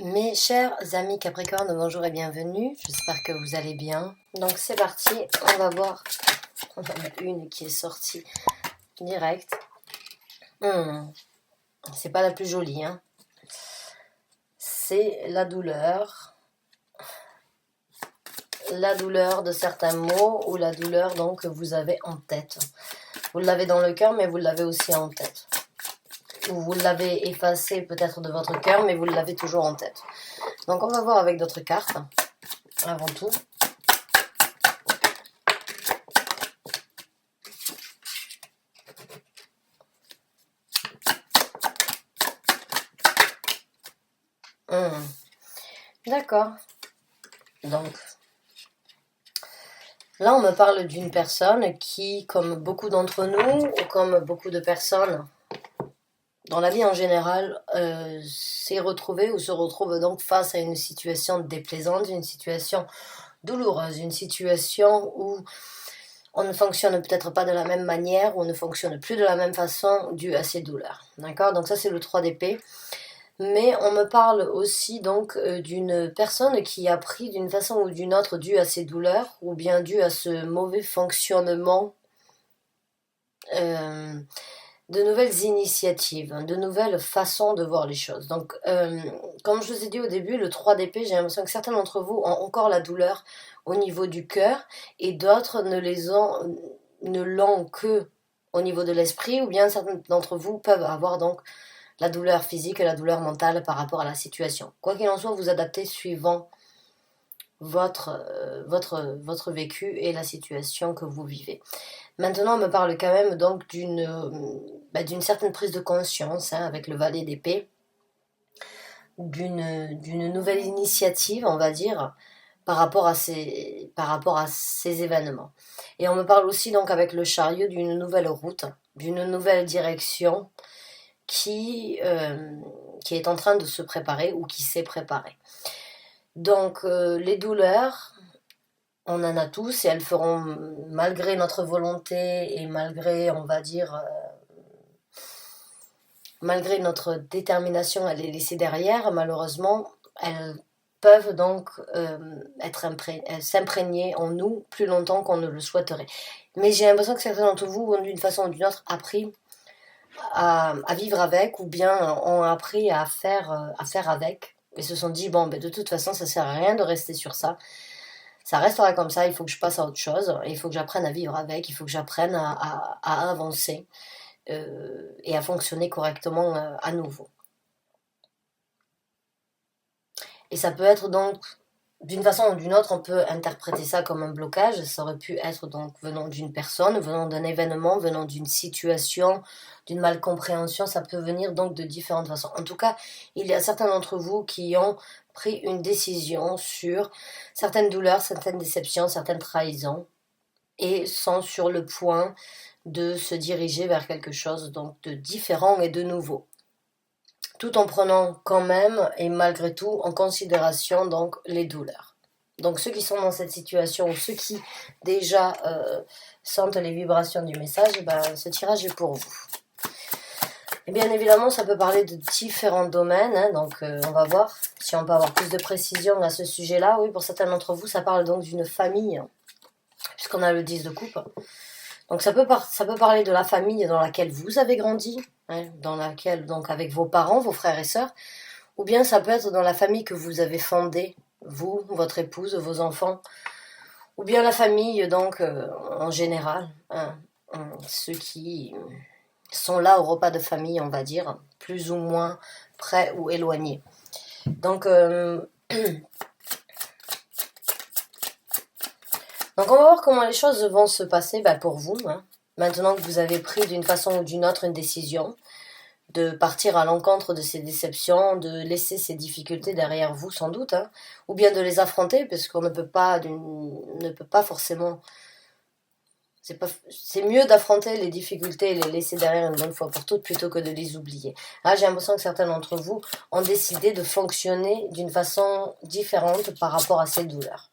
Mes chers amis Capricorne, bonjour et bienvenue. J'espère que vous allez bien. Donc c'est parti, on va voir. On en a une qui est sortie direct. C'est pas la plus jolie, hein. C'est la douleur. La douleur de certains mots ou la douleur donc que vous avez en tête. Vous l'avez dans le cœur, mais vous l'avez aussi en tête. Ou vous l'avez effacé peut-être de votre cœur, mais vous l'avez toujours en tête. Donc on va voir avec d'autres cartes, avant tout. D'accord. Donc, là, on me parle d'une personne qui, comme beaucoup d'entre nous, ou comme beaucoup de personnes dans la vie en général, s'est retrouvée ou se retrouve donc face à une situation déplaisante, une situation douloureuse, une situation où on ne fonctionne peut-être pas de la même manière, ou on ne fonctionne plus de la même façon due à ces douleurs. D'accord? Donc ça, c'est le 3 d'épée. Mais on me parle aussi donc d'une personne qui a pris d'une façon ou d'une autre, dû à ses douleurs, ou bien dû à ce mauvais fonctionnement, de nouvelles initiatives, de nouvelles façons de voir les choses. Donc, comme je vous ai dit au début, le 3 d'épée, j'ai l'impression que certains d'entre vous ont encore la douleur au niveau du cœur, et d'autres ne l'ont que au niveau de l'esprit, ou bien certains d'entre vous peuvent avoir donc la douleur physique et la douleur mentale par rapport à la situation. Quoi qu'il en soit, vous adaptez suivant votre vécu et la situation que vous vivez. Maintenant, on me parle quand même donc d'une certaine prise de conscience, hein, avec le valet d'épée, d'une nouvelle initiative, on va dire, par rapport à ces événements. Et on me parle aussi donc avec le chariot d'une nouvelle route, d'une nouvelle direction, qui est en train de se préparer ou qui s'est préparé. Donc les douleurs, on en a tous et elles feront, malgré notre volonté et malgré, on va dire, malgré notre détermination à les laisser derrière, malheureusement, elles peuvent donc s'imprégner en nous plus longtemps qu'on ne le souhaiterait. Mais j'ai l'impression que certains d'entre vous ont d'une façon ou d'une autre appris à vivre avec, ou bien ont appris à faire avec, et se sont dit, bon, ben, de toute façon, ça sert à rien de rester sur ça. Ça restera comme ça, il faut que je passe à autre chose, il faut que j'apprenne à vivre avec, il faut que j'apprenne à avancer et à fonctionner correctement à nouveau. Et ça peut être donc, d'une façon ou d'une autre, on peut interpréter ça comme un blocage. Ça aurait pu être donc venant d'une personne, venant d'un événement, venant d'une situation, d'une malcompréhension. Ça peut venir donc de différentes façons. En tout cas, il y a certains d'entre vous qui ont pris une décision sur certaines douleurs, certaines déceptions, certaines trahisons, et sont sur le point de se diriger vers quelque chose donc de différent et de nouveau, tout en prenant quand même et malgré tout en considération donc les douleurs. Donc ceux qui sont dans cette situation, ou ceux qui déjà sentent les vibrations du message, ben, ce tirage est pour vous. Et bien évidemment, ça peut parler de différents domaines, hein, donc on va voir si on peut avoir plus de précision à ce sujet-là. Oui, pour certains d'entre vous, ça parle donc d'une famille, puisqu'on a le 10 de coupe. Donc ça peut parler de la famille dans laquelle vous avez grandi, hein, dans laquelle, donc avec vos parents, vos frères et sœurs, ou bien ça peut être dans la famille que vous avez fondée, vous, votre épouse, vos enfants, ou bien la famille donc en général, hein, ceux qui sont là au repas de famille, on va dire, plus ou moins près ou éloignés. Donc donc on va voir comment les choses vont se passer pour vous, hein. Maintenant que vous avez pris d'une façon ou d'une autre une décision de partir à l'encontre de ces déceptions, de laisser ces difficultés derrière vous sans doute, hein, ou bien de les affronter, parce qu'on ne peut pas forcément... C'est mieux d'affronter les difficultés et les laisser derrière une bonne fois pour toutes plutôt que de les oublier. Là, j'ai l'impression que certains d'entre vous ont décidé de fonctionner d'une façon différente par rapport à ces douleurs.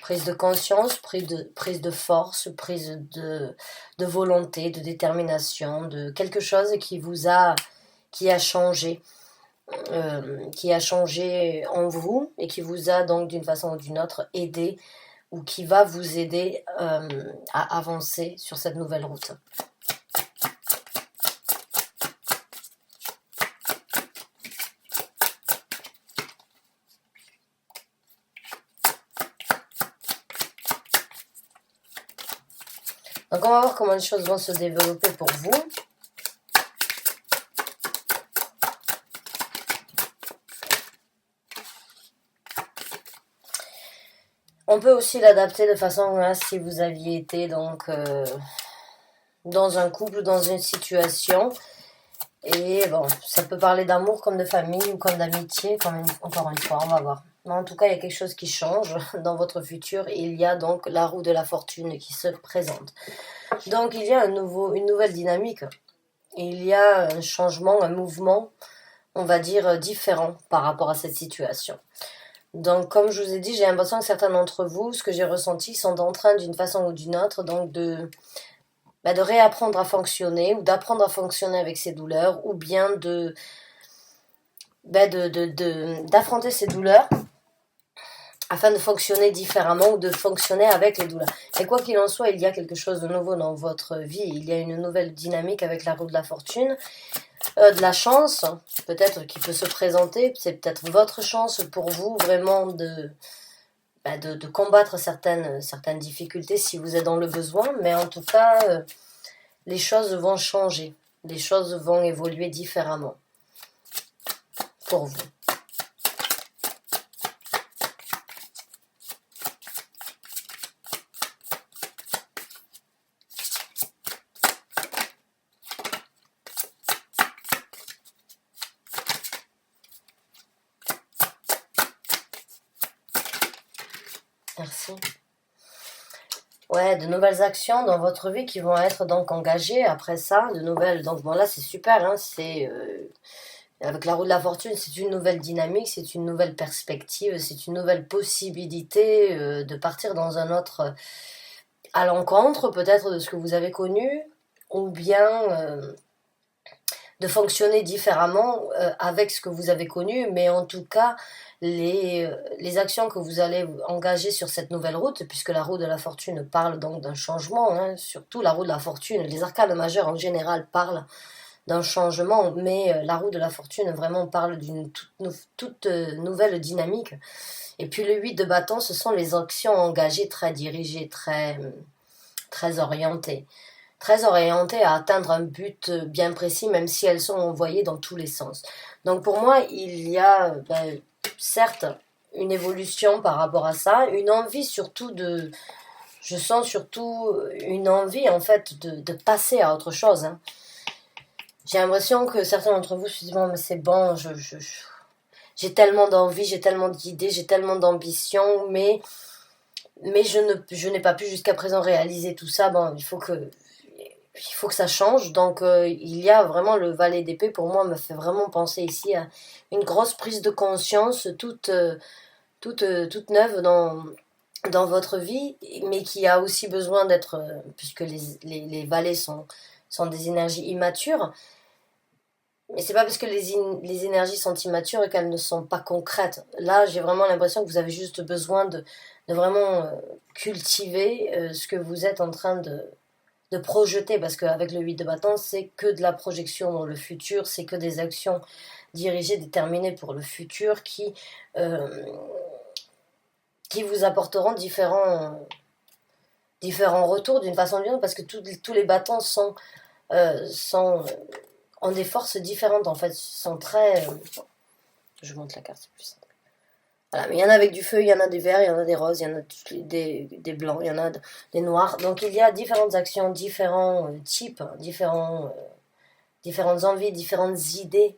Prise de conscience, prise de force, prise de volonté, de détermination, de quelque chose qui a changé qui a changé en vous et qui vous a donc d'une façon ou d'une autre aidé ou qui va vous aider à avancer sur cette nouvelle route. Donc on va voir comment les choses vont se développer pour vous. On peut aussi l'adapter de façon à si vous aviez été donc dans un couple, dans une situation. Et bon, ça peut parler d'amour comme de famille ou comme d'amitié, encore une fois, on va voir. Mais en tout cas, il y a quelque chose qui change dans votre futur. Et il y a donc la roue de la fortune qui se présente. Donc il y a une nouvelle dynamique. Il y a un changement, un mouvement, on va dire, différent par rapport à cette situation. Donc, comme je vous ai dit, j'ai l'impression que certains d'entre vous, ce que j'ai ressenti, sont en train d'une façon ou d'une autre, donc de réapprendre à fonctionner, ou d'apprendre à fonctionner avec ces douleurs, ou bien d'affronter ces douleurs afin de fonctionner différemment ou de fonctionner avec les douleurs. Et quoi qu'il en soit, il y a quelque chose de nouveau dans votre vie. Il y a une nouvelle dynamique avec la roue de la fortune. De la chance, peut-être qui peut se présenter. C'est peut-être votre chance pour vous vraiment de combattre certaines difficultés si vous êtes dans le besoin. Mais en tout cas, les choses vont changer. Les choses vont évoluer différemment pour vous. Merci. Ouais, de nouvelles actions dans votre vie qui vont être donc engagées après ça, de nouvelles. Donc bon là c'est super, hein, c'est avec la roue de la fortune, c'est une nouvelle dynamique, c'est une nouvelle perspective, c'est une nouvelle possibilité de partir dans un autre à l'encontre peut-être de ce que vous avez connu, ou bien de fonctionner différemment avec ce que vous avez connu, mais en tout cas, les actions que vous allez engager sur cette nouvelle route, puisque la roue de la fortune parle donc d'un changement, hein, surtout la roue de la fortune, les arcanes majeures en général parlent d'un changement, mais la roue de la fortune vraiment parle d'une toute nouvelle dynamique. Et puis le 8 de bâton, ce sont les actions engagées, très dirigées, très orientées. Très orientées à atteindre un but bien précis, même si elles sont envoyées dans tous les sens. Donc pour moi, il y a certes une évolution par rapport à ça, une envie surtout je sens surtout une envie en fait de passer à autre chose. Hein. J'ai l'impression que certains d'entre vous se disent bon, mais c'est bon, j'ai tellement d'envie, j'ai tellement d'idées, j'ai tellement d'ambition, mais je n'ai pas pu jusqu'à présent réaliser tout ça. Bon, il faut que ça change. Donc il y a vraiment le valet d'épée, pour moi, me fait vraiment penser ici à une grosse prise de conscience toute neuve dans votre vie, mais qui a aussi besoin d'être, puisque les valets sont des énergies immatures, mais c'est pas parce que les énergies sont immatures qu'elles ne sont pas concrètes. Là, j'ai vraiment l'impression que vous avez juste besoin de vraiment cultiver ce que vous êtes en train de projeter, parce qu'avec le 8 de bâton, c'est que de la projection dans le futur, c'est que des actions dirigées, déterminées pour le futur qui vous apporteront différents retours d'une façon ou d'une autre, parce que tous les bâtons ont des forces différentes, en fait, sont très... je vous montre la carte, c'est plus simple. Voilà, mais il y en a avec du feu, il y en a des verts, il y en a des roses, il y en a des blancs, il y en a des noirs. Donc il y a différentes actions, différents types, différentes envies, différentes idées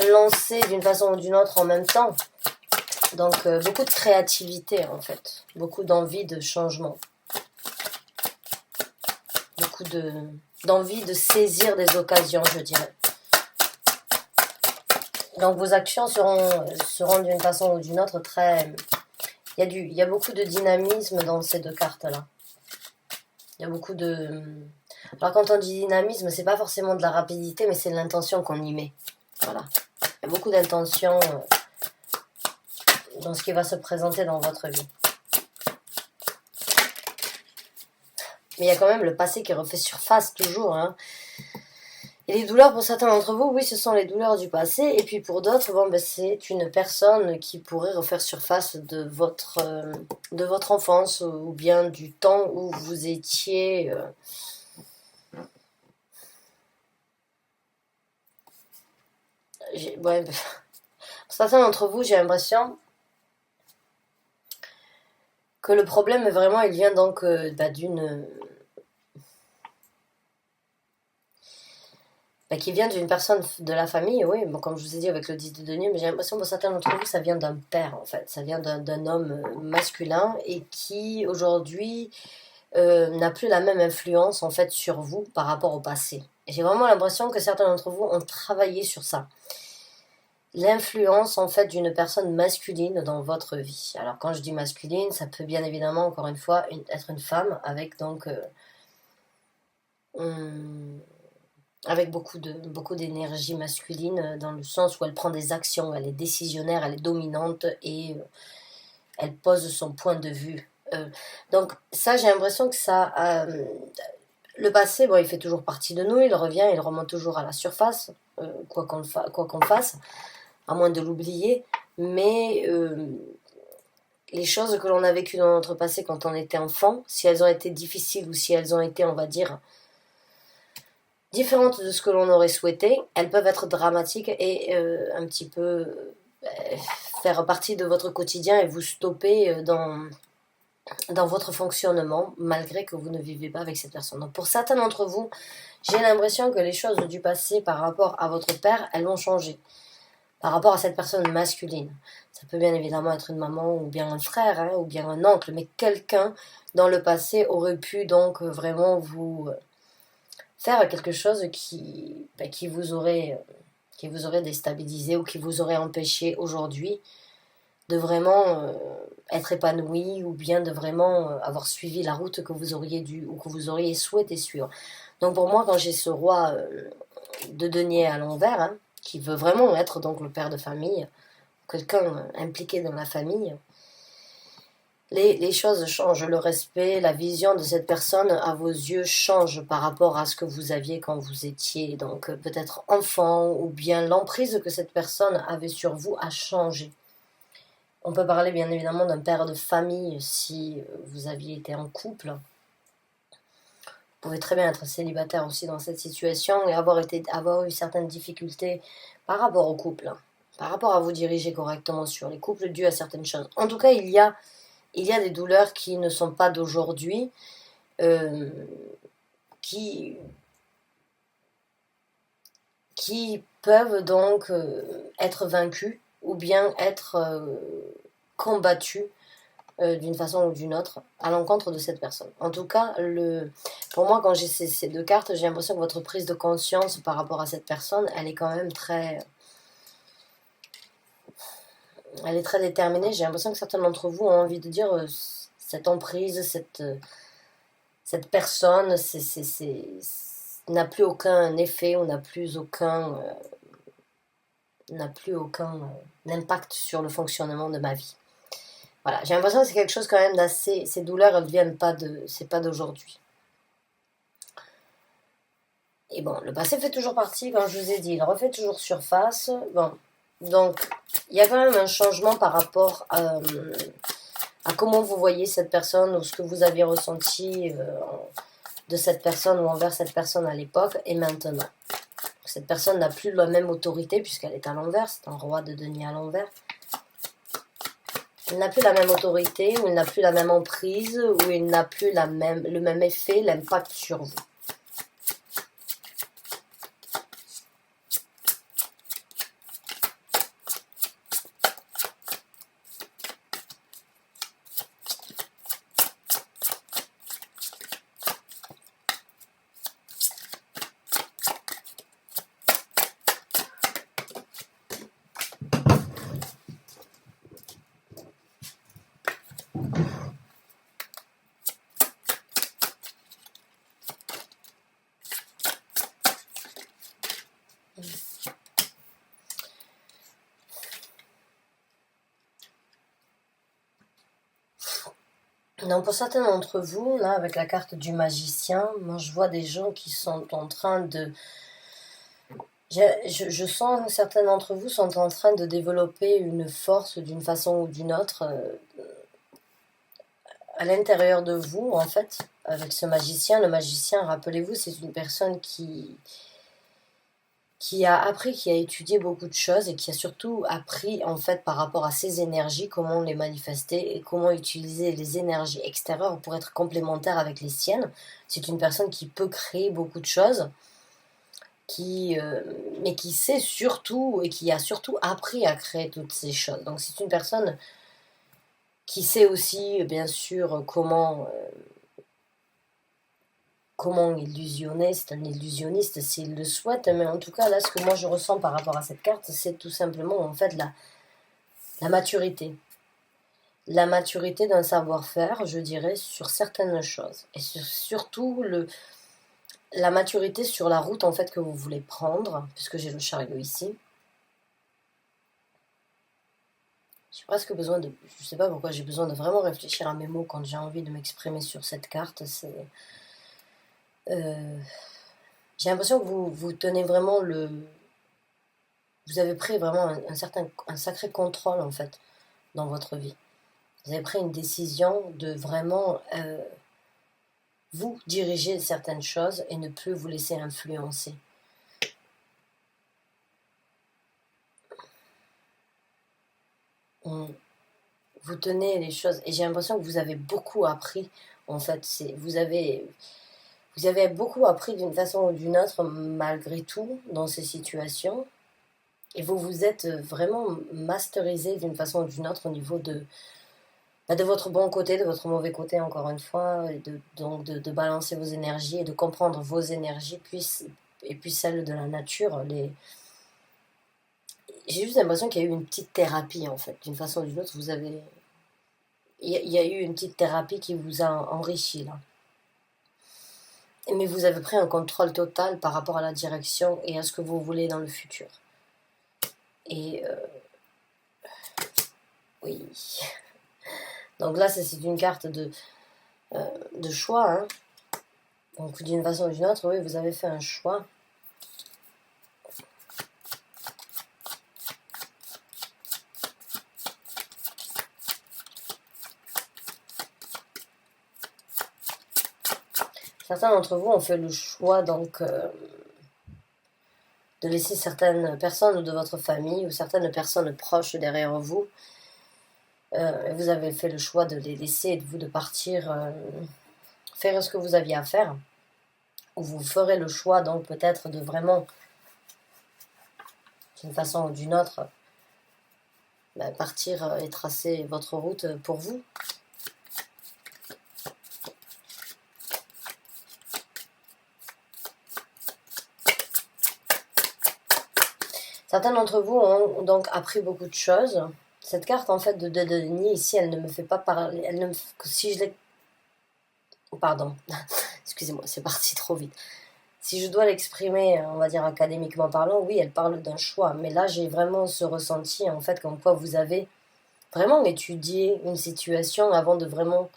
lancées d'une façon ou d'une autre en même temps. Donc beaucoup de créativité en fait, beaucoup d'envie de changement, beaucoup d'envie de saisir des occasions, je dirais. Donc vos actions seront d'une façon ou d'une autre très... Il y a beaucoup de dynamisme dans ces deux cartes-là. Il y a beaucoup de Alors quand on dit dynamisme, c'est pas forcément de la rapidité, mais c'est de l'intention qu'on y met. Voilà. Il y a beaucoup d'intention dans ce qui va se présenter dans votre vie. Mais il y a quand même le passé qui refait surface toujours. Hein. Et les douleurs, pour certains d'entre vous, oui, ce sont les douleurs du passé. Et puis pour d'autres, bon, ben, c'est une personne qui pourrait refaire surface de votre enfance ou bien du temps où vous étiez... ouais, pour certains d'entre vous, j'ai l'impression que le problème, vraiment, il vient donc d'une... qui vient d'une personne de la famille, oui, bon, comme je vous ai dit avec le 10 de denier, mais j'ai l'impression que pour certains d'entre vous, ça vient d'un père, en fait. Ça vient d'un homme masculin et qui, aujourd'hui, n'a plus la même influence, en fait, sur vous par rapport au passé. Et j'ai vraiment l'impression que certains d'entre vous ont travaillé sur ça. L'influence, en fait, d'une personne masculine dans votre vie. Alors, quand je dis masculine, ça peut bien évidemment, encore une fois, être une femme avec, donc... avec beaucoup d'énergie masculine, dans le sens où elle prend des actions, elle est décisionnaire, elle est dominante et elle pose son point de vue. Donc ça, j'ai l'impression que ça... le passé, bon, il fait toujours partie de nous, il revient, il remonte toujours à la surface, quoi qu'on fasse, à moins de l'oublier, mais les choses que l'on a vécues dans notre passé quand on était enfant, si elles ont été difficiles ou si elles ont été, on va dire, différentes de ce que l'on aurait souhaité, elles peuvent être dramatiques et un petit peu faire partie de votre quotidien et vous stopper dans votre fonctionnement, malgré que vous ne vivez pas avec cette personne. Donc pour certains d'entre vous, j'ai l'impression que les choses du passé par rapport à votre père, elles vont changer. Par rapport à cette personne masculine. Ça peut bien évidemment être une maman ou bien un frère, hein, ou bien un oncle, mais quelqu'un dans le passé aurait pu donc vraiment vous... faire quelque chose qui vous aurait déstabilisé ou qui vous aurait empêché aujourd'hui de vraiment être épanoui ou bien de vraiment avoir suivi la route que vous auriez dû ou que vous auriez souhaité suivre. Donc pour moi, quand j'ai ce roi de denier à l'envers, hein, qui veut vraiment être donc le père de famille, quelqu'un impliqué dans la famille, les choses changent, le respect, la vision de cette personne à vos yeux change par rapport à ce que vous aviez quand vous étiez donc peut-être enfant, ou bien l'emprise que cette personne avait sur vous a changé. On peut parler bien évidemment d'un père de famille si vous aviez été en couple. Vous pouvez très bien être célibataire aussi dans cette situation et avoir eu certaines difficultés par rapport au couple, par rapport à vous diriger correctement sur les couples dû à certaines choses. En tout cas, il y a des douleurs qui ne sont pas d'aujourd'hui, qui peuvent donc être vaincues ou bien être combattues d'une façon ou d'une autre à l'encontre de cette personne. En tout cas, pour moi, quand j'ai ces deux cartes, j'ai l'impression que votre prise de conscience par rapport à cette personne, elle est quand même très... Elle est très déterminée. J'ai l'impression que certains d'entre vous ont envie de dire cette emprise, cette personne n'a plus aucun effet ou n'a plus aucun impact sur le fonctionnement de ma vie. Voilà, j'ai l'impression que c'est quelque chose quand même d'assez... Ces douleurs, elles ne viennent pas c'est pas d'aujourd'hui. Et bon, le passé fait toujours partie, comme je vous ai dit, il refait toujours surface. Bon, donc, il y a quand même un changement par rapport à comment vous voyez cette personne ou ce que vous aviez ressenti de cette personne ou envers cette personne à l'époque et maintenant. Cette personne n'a plus la même autorité puisqu'elle est à l'envers, c'est un roi de denier à l'envers. Il n'a plus la même autorité, ou il n'a plus la même emprise, ou il n'a plus le même effet, l'impact sur vous. Donc pour certains d'entre vous, là, avec la carte du magicien, moi je vois des gens qui sont en train de... Je sens que certains d'entre vous sont en train de développer une force d'une façon ou d'une autre à l'intérieur de vous, en fait, avec ce magicien. Le magicien, rappelez-vous, c'est une personne qui a appris, qui a étudié beaucoup de choses et qui a surtout appris en fait par rapport à ses énergies, comment les manifester et comment utiliser les énergies extérieures pour être complémentaires avec les siennes. C'est une personne qui peut créer beaucoup de choses, mais qui sait surtout et qui a surtout appris à créer toutes ces choses. Donc c'est une personne qui sait aussi bien sûr comment illusionner, c'est un illusionniste s'il le souhaite, mais en tout cas là ce que moi je ressens par rapport à cette carte, c'est tout simplement en fait la maturité. La maturité d'un savoir-faire, je dirais, sur certaines choses. Et surtout la maturité sur la route en fait que vous voulez prendre, puisque j'ai le chariot ici. J'ai presque besoin de... Je sais pas pourquoi j'ai besoin de vraiment réfléchir à mes mots quand j'ai envie de m'exprimer sur cette carte. J'ai l'impression que vous tenez vraiment vous avez pris vraiment un sacré contrôle en fait dans votre vie. Vous avez pris une décision de vraiment vous diriger certaines choses et ne plus vous laisser influencer. Vous tenez les choses et j'ai l'impression que vous avez beaucoup appris en fait. Vous avez beaucoup appris d'une façon ou d'une autre malgré tout dans ces situations. Et vous vous êtes vraiment masterisé d'une façon ou d'une autre au niveau de votre bon côté, de votre mauvais côté, encore une fois, et donc de balancer vos énergies et de comprendre vos énergies, et puis celles de la nature. J'ai juste l'impression qu'il y a eu une petite thérapie, en fait. D'une façon ou d'une autre, il y a eu une petite thérapie qui vous a enrichi, là. Mais vous avez pris un contrôle total par rapport à la direction et à ce que vous voulez dans le futur. Et oui. Donc là, c'est une carte de choix. Hein. Donc d'une façon ou d'une autre, oui, vous avez fait un choix. Certains d'entre vous ont fait le choix donc de laisser certaines personnes de votre famille ou certaines personnes proches derrière vous. Vous avez fait le choix de les laisser et de partir faire ce que vous aviez à faire. Ou vous ferez le choix donc peut-être de vraiment, d'une façon ou d'une autre, partir et tracer votre route pour vous. Certains d'entre vous ont donc appris beaucoup de choses. Cette carte, en fait, de Denis, ici, elle ne me fait pas parler... si je l'ai... Pardon. Excusez-moi, c'est parti trop vite. Si je dois l'exprimer, on va dire académiquement parlant, oui, elle parle d'un choix. Mais là, j'ai vraiment ce ressenti, en fait, comme quoi vous avez vraiment étudié une situation avant de vraiment,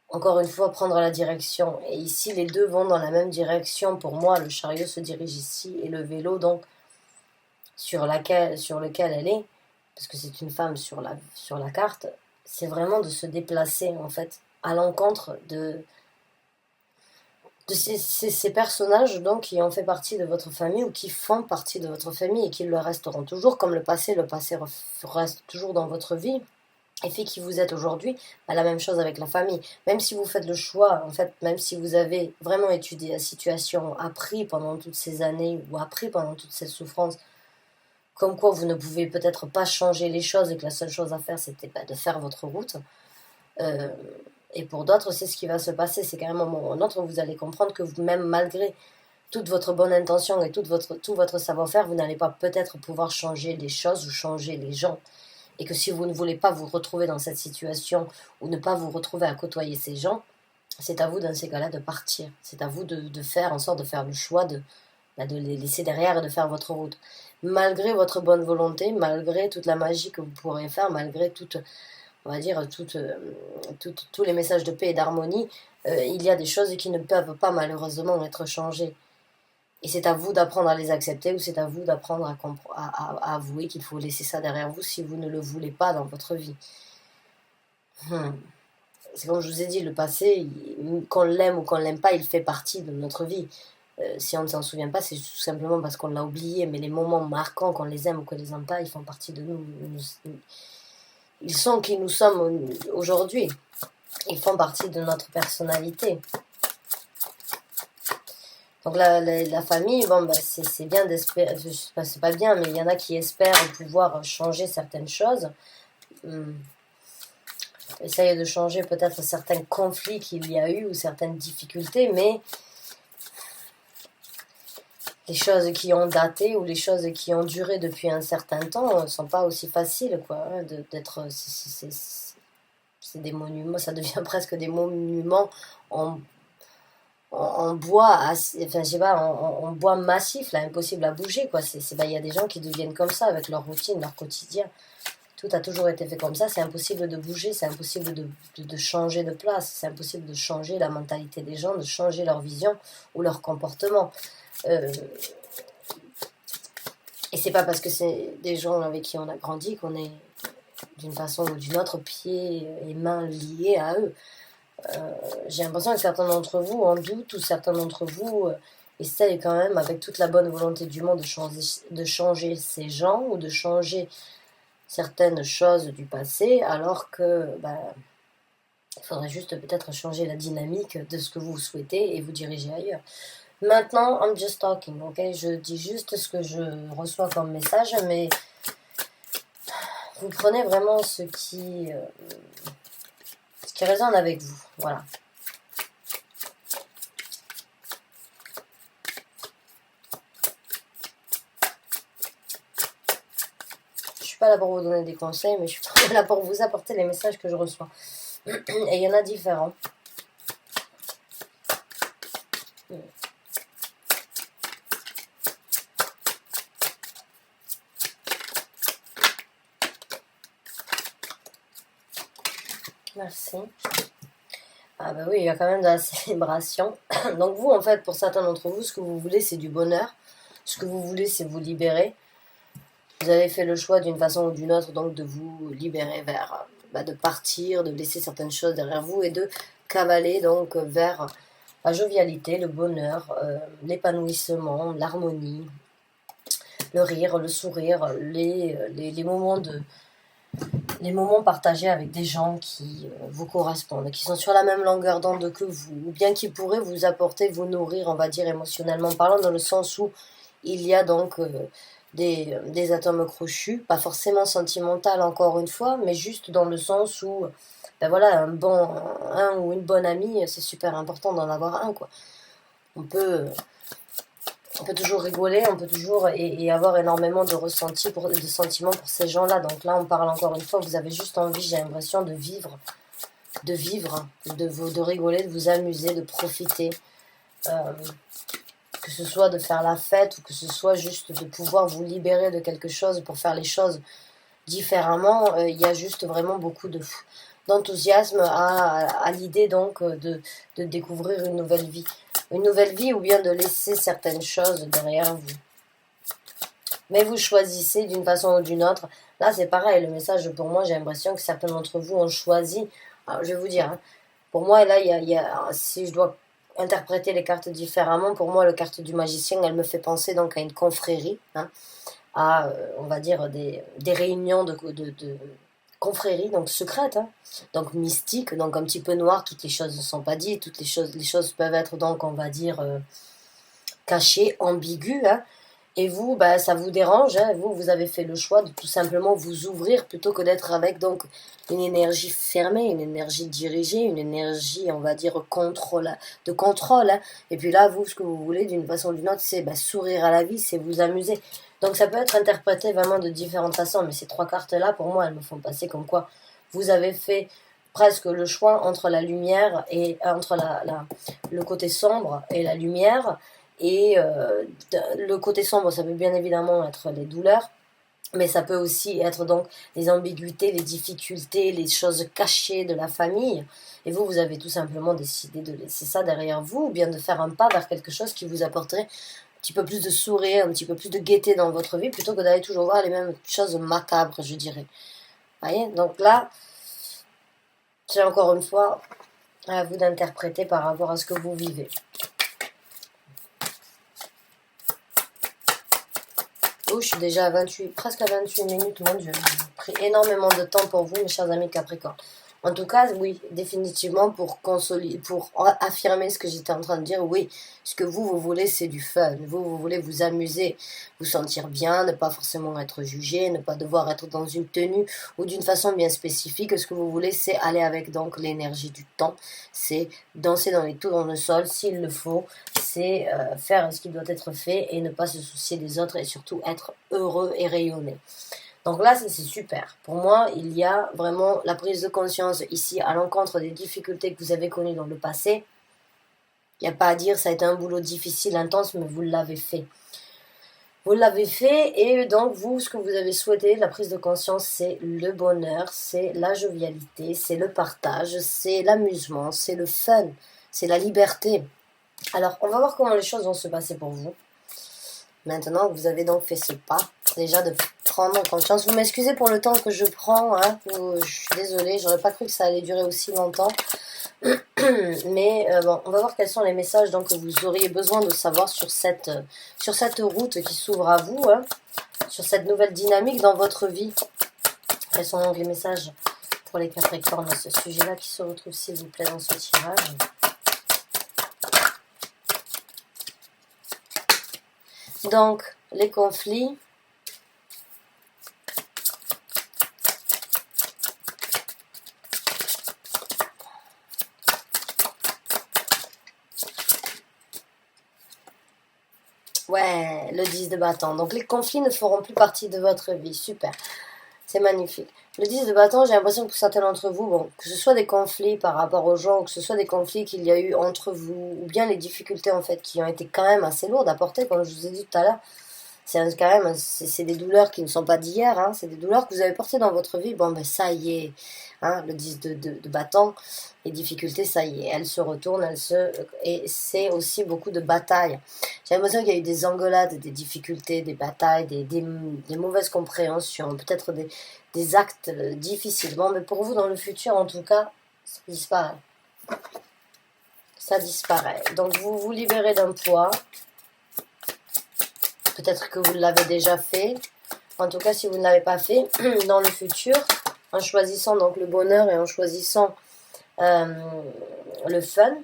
encore une fois, prendre la direction. Et ici, les deux vont dans la même direction. Pour moi, le chariot se dirige ici et le vélo, donc, sur lequel elle est, parce que c'est une femme sur la carte, c'est vraiment de se déplacer, en fait, à l'encontre de ces personnages donc qui ont fait partie de votre famille ou qui font partie de votre famille et qui le resteront toujours comme le passé reste toujours dans votre vie et fait qui vous êtes aujourd'hui, la même chose avec la famille. Même si vous faites le choix, en fait, même si vous avez vraiment étudié la situation, appris pendant toutes ces années ou appris pendant toute cette souffrance, comme quoi vous ne pouvez peut-être pas changer les choses et que la seule chose à faire c'était de faire votre route, et pour d'autres, c'est ce qui va se passer. C'est qu'à un moment ou un autre, vous allez comprendre que vous-même, malgré toute votre bonne intention et tout votre savoir-faire, vous n'allez pas peut-être pouvoir changer les choses ou changer les gens. Et que si vous ne voulez pas vous retrouver dans cette situation ou ne pas vous retrouver à côtoyer ces gens, c'est à vous, dans ces cas-là, de partir. C'est à vous de faire en sorte de faire le choix de les laisser derrière et de faire votre route. Malgré votre bonne volonté, malgré toute la magie que vous pourrez faire, malgré toute on va dire, tous les messages de paix et d'harmonie, il y a des choses qui ne peuvent pas malheureusement être changées. Et c'est à vous d'apprendre à les accepter ou c'est à vous d'apprendre à avouer qu'il faut laisser ça derrière vous si vous ne le voulez pas dans votre vie. C'est comme je vous ai dit, le passé, qu'on l'aime ou qu'on ne l'aime pas, il fait partie de notre vie. Si on ne s'en souvient pas, c'est tout simplement parce qu'on l'a oublié, mais les moments marquants, qu'on les aime ou qu'on les aime pas, ils font partie de nous. Ils sont qui nous sommes aujourd'hui. Ils font partie de notre personnalité. Donc la famille, bon, bah, c'est bien d'espérer, c'est pas bien, mais il y en a qui espèrent pouvoir changer certaines choses. Essayer de changer peut-être certains conflits qu'il y a eu ou certaines difficultés, mais les choses qui ont daté ou les choses qui ont duré depuis un certain temps ne sont pas aussi faciles, quoi, hein, d'être... C'est des monuments, ça devient presque des monuments en bois, enfin je sais pas, en bois massif, là, impossible à bouger, quoi. Il y a des gens qui deviennent comme ça avec leur routine, leur quotidien. Tout a toujours été fait comme ça, c'est impossible de bouger, c'est impossible de changer de place, c'est impossible de changer la mentalité des gens, de changer leur vision ou leur comportement. Et c'est pas parce que c'est des gens avec qui on a grandi qu'on est d'une façon ou d'une autre pieds et mains liés à eux. J'ai l'impression que certains d'entre vous en doutent ou certains d'entre vous essayent quand même avec toute la bonne volonté du monde de changer ces gens ou de changer certaines choses du passé, alors que il faudrait juste peut-être changer la dynamique de ce que vous souhaitez et vous diriger ailleurs. Maintenant, I'm just talking, ok? Je dis juste ce que je reçois comme message, mais vous prenez vraiment ce qui résonne avec vous, voilà. Je suis pas là pour vous donner des conseils, mais je suis là pour vous apporter les messages que je reçois. Et il y en a différents. Merci. Ah bah oui, il y a quand même de la célébration. Donc vous, en fait, pour certains d'entre vous, ce que vous voulez, c'est du bonheur. Ce que vous voulez, c'est vous libérer. Vous avez fait le choix d'une façon ou d'une autre, donc de vous libérer vers, de partir, de laisser certaines choses derrière vous et de cavaler donc vers la jovialité, le bonheur, l'épanouissement, l'harmonie, le rire, le sourire, les moments partagés avec des gens qui vous correspondent, qui sont sur la même longueur d'onde que vous, ou bien qui pourraient vous apporter, vous nourrir, on va dire émotionnellement parlant, dans le sens où il y a donc des atomes crochus, pas forcément sentimental encore une fois, mais juste dans le sens où, voilà, un ou une bonne amie, c'est super important d'en avoir un, quoi. On peut toujours rigoler, on peut toujours et avoir énormément de ressentis, de sentiments pour ces gens-là. Donc là, on parle encore une fois, vous avez juste envie, j'ai l'impression, de vivre, de rigoler, de vous amuser, de profiter. Que ce soit de faire la fête ou que ce soit juste de pouvoir vous libérer de quelque chose pour faire les choses différemment. Il y a juste vraiment beaucoup d'enthousiasme à l'idée donc de découvrir une nouvelle vie. Une nouvelle vie ou bien de laisser certaines choses derrière vous. Mais vous choisissez d'une façon ou d'une autre. Là, c'est pareil, le message pour moi, j'ai l'impression que certains d'entre vous ont choisi. Alors, je vais vous dire, hein, pour moi, là, si je dois interpréter les cartes différemment, pour moi, la carte du magicien, elle me fait penser donc à une confrérie, hein, à, on va dire, des réunions de confrérie, donc secrète, hein, donc mystique, donc un petit peu noire, toutes les choses ne sont pas dites, les choses peuvent être donc, on va dire, cachées, ambiguës, hein, et vous, ça vous dérange, hein, vous avez fait le choix de tout simplement vous ouvrir plutôt que d'être avec donc une énergie fermée, une énergie dirigée, une énergie, on va dire, de contrôle, hein. Et puis là, vous, ce que vous voulez d'une façon ou d'une autre, c'est sourire à la vie, c'est vous amuser. Donc ça peut être interprété vraiment de différentes façons, mais ces trois cartes-là, pour moi, elles me font passer comme quoi vous avez fait presque le choix entre la lumière et entre le côté sombre et la lumière. Et le côté sombre, ça peut bien évidemment être les douleurs, Mais ça peut aussi être donc les ambiguïtés, les difficultés, les choses cachées de la famille. Et vous, vous avez tout simplement décidé de laisser ça derrière vous, ou bien de faire un pas vers quelque chose qui vous apporterait un petit peu plus de sourire, un petit peu plus de gaieté dans votre vie, plutôt que d'aller toujours voir les mêmes choses macabres, je dirais. Vous voyez? Donc là, c'est encore une fois à vous d'interpréter par rapport à ce que vous vivez. Oh, je suis déjà à 28, presque à 28 minutes, mon Dieu. J'ai pris énormément de temps pour vous, mes chers amis Capricorne. En tout cas, oui, définitivement, pour affirmer ce que j'étais en train de dire, oui, ce que vous voulez, c'est du fun. Vous voulez vous amuser, vous sentir bien, ne pas forcément être jugé, ne pas devoir être dans une tenue ou d'une façon bien spécifique. Ce que vous voulez, c'est aller avec donc l'énergie du temps, c'est danser dans les tournesols s'il le faut, c'est faire ce qui doit être fait et ne pas se soucier des autres et surtout être heureux et rayonner. Donc là, c'est super. Pour moi, il y a vraiment la prise de conscience ici à l'encontre des difficultés que vous avez connues dans le passé. Il n'y a pas à dire, ça a été un boulot difficile, intense, mais vous l'avez fait. Vous l'avez fait et donc vous, ce que vous avez souhaité, la prise de conscience, c'est le bonheur, c'est la jovialité, c'est le partage, c'est l'amusement, c'est le fun, c'est la liberté. Alors, on va voir comment les choses vont se passer pour vous. Maintenant, vous avez donc fait ce pas, déjà de prendre conscience. Vous m'excusez pour le temps que je prends, hein, je suis désolée, j'aurais pas cru que ça allait durer aussi longtemps. Mais bon, on va voir quels sont les messages donc, que vous auriez besoin de savoir sur cette route qui s'ouvre à vous, hein, sur cette nouvelle dynamique dans votre vie. Quels sont donc les messages pour les Capricornes à ce sujet-là qui se retrouvent, s'il vous plaît, dans ce tirage? Donc, les conflits. Ouais, le 10 de bâton. Donc, les conflits ne feront plus partie de votre vie. Super. C'est magnifique. Le 10 de bâton, j'ai l'impression que pour certains d'entre vous, bon, que ce soit des conflits par rapport aux gens, ou que ce soit des conflits qu'il y a eu entre vous, ou bien les difficultés, en fait, qui ont été quand même assez lourdes à porter, comme je vous ai dit tout à l'heure. C'est quand même, c'est des douleurs qui ne sont pas d'hier, hein, c'est des douleurs que vous avez portées dans votre vie. Bon, ben ça y est, hein, le 10 de bâton, les difficultés, ça y est, elles se retournent, et c'est aussi beaucoup de batailles. J'ai l'impression qu'il y a eu des engueulades, des difficultés, des batailles, des mauvaises compréhensions, peut-être des actes difficiles. Bon, mais pour vous, dans le futur, en tout cas, ça disparaît. Ça disparaît. Donc, vous vous libérez d'un poids. Peut-être que vous l'avez déjà fait. En tout cas, si vous ne l'avez pas fait, dans le futur, en choisissant donc le bonheur et en choisissant le fun,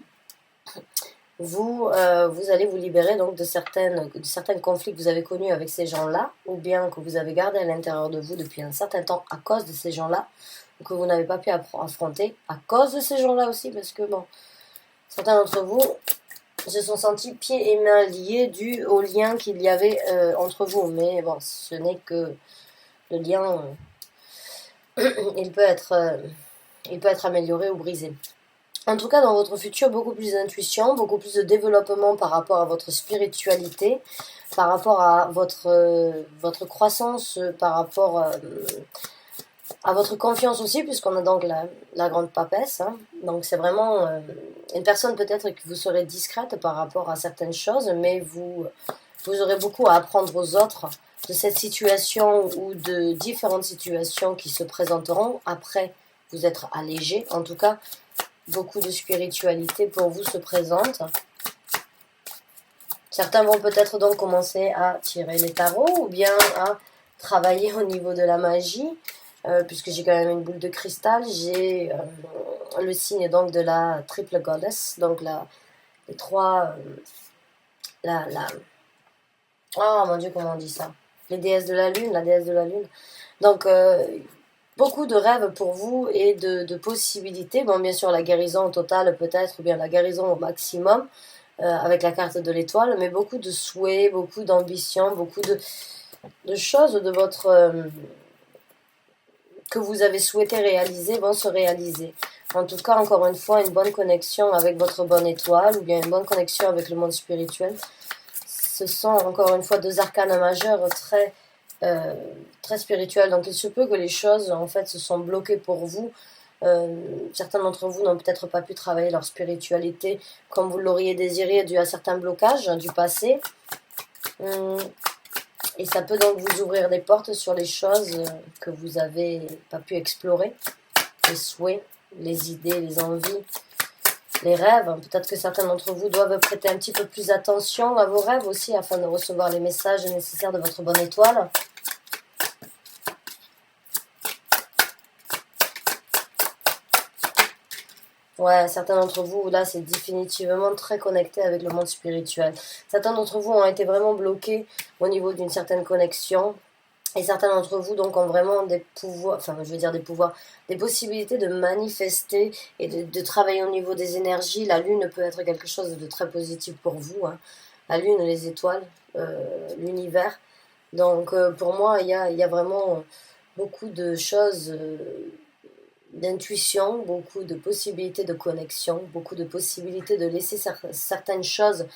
vous allez vous libérer donc de certains conflits que vous avez connus avec ces gens-là, ou bien que vous avez gardé à l'intérieur de vous depuis un certain temps à cause de ces gens-là, ou que vous n'avez pas pu affronter à cause de ces gens-là aussi, parce que bon, certains d'entre vous se sont sentis pieds et mains liés dû au lien qu'il y avait entre vous. Mais bon, ce n'est que le lien, il peut être amélioré ou brisé. En tout cas, dans votre futur, beaucoup plus d'intuition, beaucoup plus de développement par rapport à votre spiritualité, par rapport à votre croissance, par rapport à votre confiance aussi, puisqu'on a donc la grande papesse. Hein. Donc c'est vraiment une personne peut-être que vous serez discrète par rapport à certaines choses, mais vous aurez beaucoup à apprendre aux autres de cette situation ou de différentes situations qui se présenteront après vous être allégé. En tout cas, beaucoup de spiritualité pour vous se présente. Certains vont peut-être donc commencer à tirer les tarots ou bien à travailler au niveau de la magie. Puisque j'ai quand même une boule de cristal, j'ai le signe donc de la triple goddess, donc les trois, oh mon Dieu, comment on dit ça, les déesses de la lune, la déesse de la lune. Donc beaucoup de rêves pour vous et de possibilités. Bon, bien sûr la guérison totale peut-être, ou bien la guérison au maximum avec la carte de l'étoile, mais beaucoup de souhaits, beaucoup d'ambitions, beaucoup de choses de votre que vous avez souhaité réaliser vont se réaliser. En tout cas, encore une fois, une bonne connexion avec votre bonne étoile ou bien une bonne connexion avec le monde spirituel. Ce sont encore une fois deux arcanes majeurs très très spirituel. Donc il se peut que les choses en fait se sont bloquées pour vous. Certains d'entre vous n'ont peut-être pas pu travailler leur spiritualité comme vous l'auriez désiré dû à certains blocages du passé. Et ça peut donc vous ouvrir des portes sur les choses que vous n'avez pas pu explorer, les souhaits, les idées, les envies, les rêves. Peut-être que certains d'entre vous doivent prêter un petit peu plus attention à vos rêves aussi afin de recevoir les messages nécessaires de votre bonne étoile. Ouais, certains d'entre vous, là, c'est définitivement très connecté avec le monde spirituel. Certains d'entre vous ont été vraiment bloqués au niveau d'une certaine connexion. Et certains d'entre vous, donc, ont vraiment des pouvoirs, enfin, je veux dire des pouvoirs, des possibilités de manifester et de travailler au niveau des énergies. La lune peut être quelque chose de très positif pour vous, hein. La lune, les étoiles, l'univers. Donc, pour moi, il y a vraiment beaucoup de choses... d'intuition, beaucoup de possibilités de connexion, beaucoup de possibilités de laisser certaines choses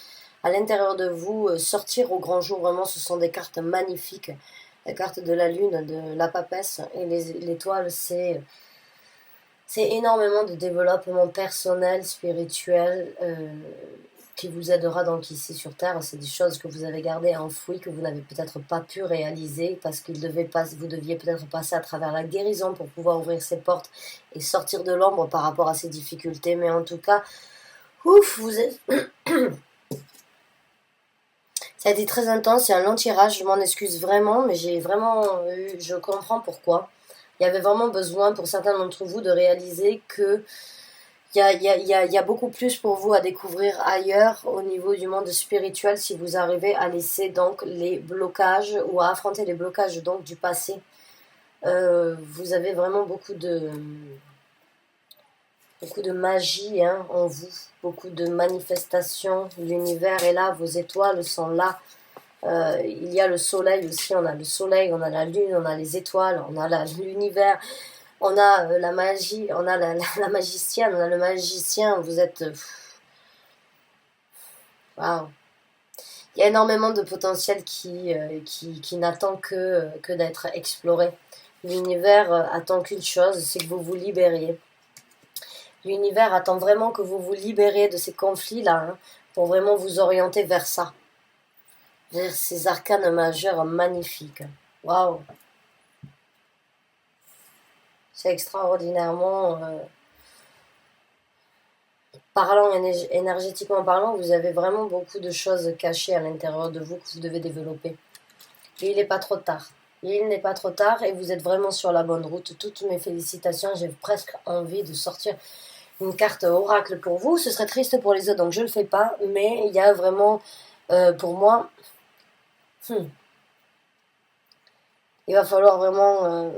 à l'intérieur de vous sortir au grand jour. Vraiment, ce sont des cartes magnifiques. La carte de la lune, de la papesse et l'étoile, c'est énormément de développement personnel, spirituel, qui vous aidera donc ici sur Terre. C'est des choses que vous avez gardées enfouies, que vous n'avez peut-être pas pu réaliser parce que vous deviez peut-être passer à travers la guérison pour pouvoir ouvrir ces portes et sortir de l'ombre par rapport à ces difficultés. Mais en tout cas, ouf, vous êtes... Ça a été très intense, c'est un long tirage, je m'en excuse vraiment, mais j'ai vraiment je comprends pourquoi. Il y avait vraiment besoin pour certains d'entre vous de réaliser que il y a beaucoup plus pour vous à découvrir ailleurs au niveau du monde spirituel si vous arrivez à laisser donc les blocages ou à affronter les blocages donc du passé. Vous avez vraiment beaucoup de magie hein, en vous, beaucoup de manifestations. L'univers est là, vos étoiles sont là. Il y a le soleil aussi, on a le soleil, on a la lune, on a les étoiles, on a l'univers. On a la magie, on a la magicienne, on a le magicien, vous êtes... Waouh. Il y a énormément de potentiel qui n'attend que d'être exploré. L'univers attend qu'une chose, c'est que vous vous libériez. L'univers attend vraiment que vous vous libériez de ces conflits-là, hein, pour vraiment vous orienter vers ça. Vers ces arcanes majeurs magnifiques. Waouh. C'est extraordinairement... parlant, énergétiquement parlant, vous avez vraiment beaucoup de choses cachées à l'intérieur de vous que vous devez développer. Et il n'est pas trop tard. Il n'est pas trop tard et vous êtes vraiment sur la bonne route. Toutes mes félicitations, j'ai presque envie de sortir une carte oracle pour vous. Ce serait triste pour les autres, donc je ne le fais pas. Mais il y a vraiment, pour moi, il va falloir vraiment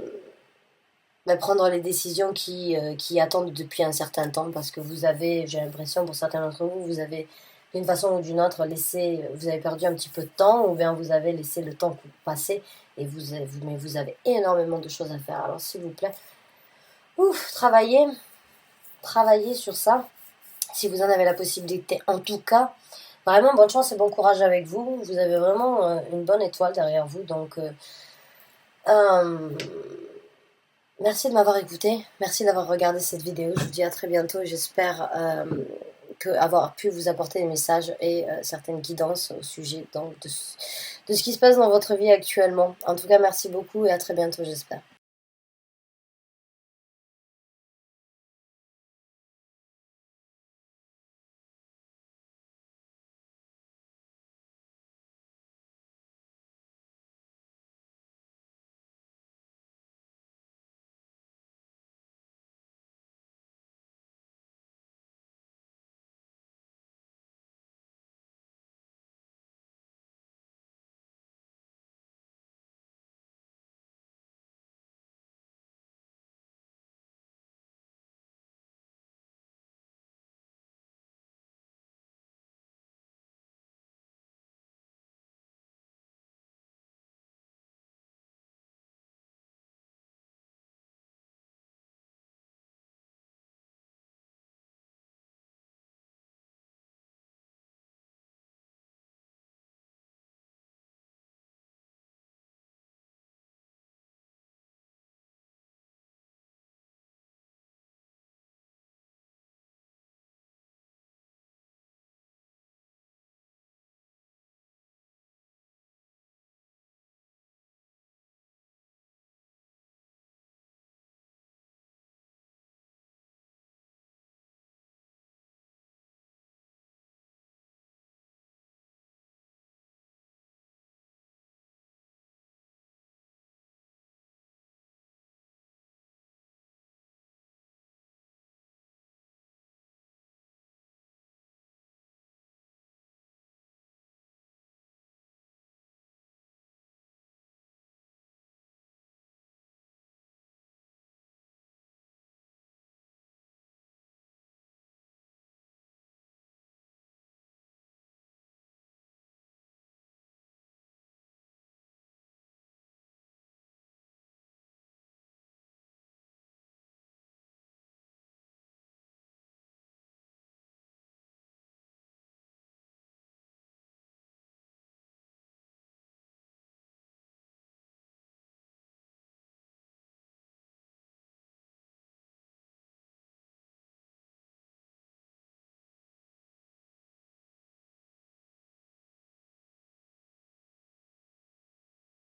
prendre les décisions qui attendent depuis un certain temps, parce que vous avez, j'ai l'impression pour certains d'entre vous, vous avez d'une façon ou d'une autre vous avez perdu un petit peu de temps, ou bien vous avez laissé le temps passer, et mais vous avez énormément de choses à faire. Alors s'il vous plaît, travaillez sur ça, si vous en avez la possibilité. En tout cas, vraiment bonne chance et bon courage avec vous. Vous avez vraiment une bonne étoile derrière vous, donc... merci de m'avoir écouté, merci d'avoir regardé cette vidéo, je vous dis à très bientôt et j'espère avoir pu vous apporter des messages et certaines guidances au sujet donc, de ce qui se passe dans votre vie actuellement. En tout cas, merci beaucoup et à très bientôt, j'espère.